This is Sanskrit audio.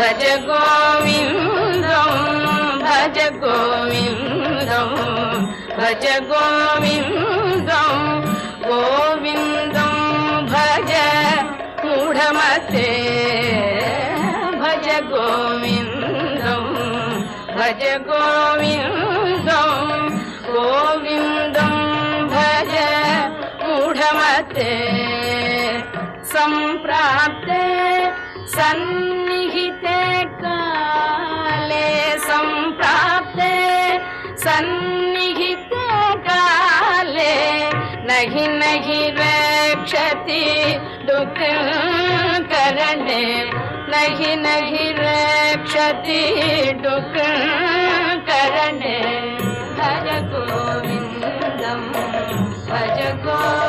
भज गोविन्दं भज गोविन्दं भज गोविन्दं गोविन्दं भज मूढमते भज गोविन्दं भज गोविन्दं गोविन्दं भज मूढमते सम्प्राप्ते सन्निहिते काले सम्प्राप्ते सन्निहिते काले नहि नहि रक्षति दुःखकरणे नहि नहि रक्षति दुःखकरणे भज गोविन्दं भज गोविन्दं